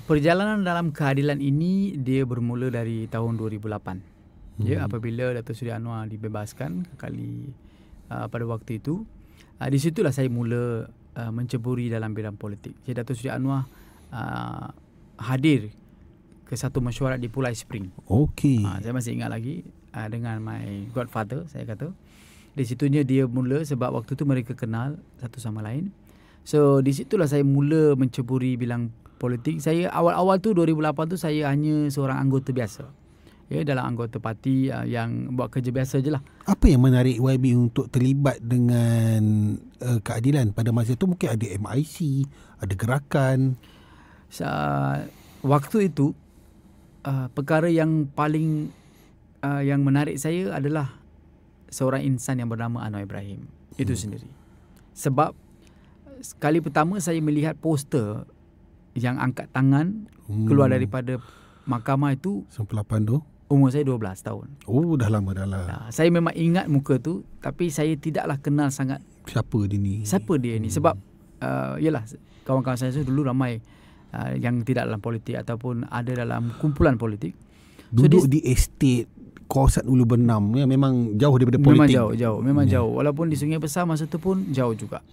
Perjalanan dalam keadilan ini dia bermula dari tahun 2008. Ya, apabila Dato' Seri Anwar dibebaskan kali pada waktu itu, di situlah saya mula menceburi dalam bidang politik. Jadi Dato' Seri Anwar hadir ke satu mesyuarat di Pulai Spring. Okey. Saya masih ingat lagi dengan my godfather, saya kata. Di situnya dia mula sebab waktu tu mereka kenal satu sama lain. So di situlah saya mula menceburi bidang politik. Saya awal-awal tu 2008 tu saya hanya seorang anggota biasa. Ya, dalam anggota parti yang buat kerja biasa je lah. Apa yang menarik YB untuk terlibat dengan keadilan pada masa itu? Mungkin ada MIC, ada gerakan. Waktu itu perkara yang paling yang menarik saya adalah seorang insan yang bernama Anwar Ibrahim. Itu sendiri. Sebab sekali pertama saya melihat poster yang angkat tangan keluar daripada mahkamah itu 98 tu. Umur saya 12 tahun. Oh, dah lama dah lah. Saya memang ingat muka tu, tapi saya tidaklah kenal sangat Siapa dia ni? Sebab yalah, kawan-kawan saya dulu ramai yang tidak dalam politik ataupun ada dalam kumpulan politik. Duduk di estate kawasan Ulu Bernam, ya, memang jauh daripada politik. Memang jauh. Walaupun di Sungai Besar masa tu pun jauh juga.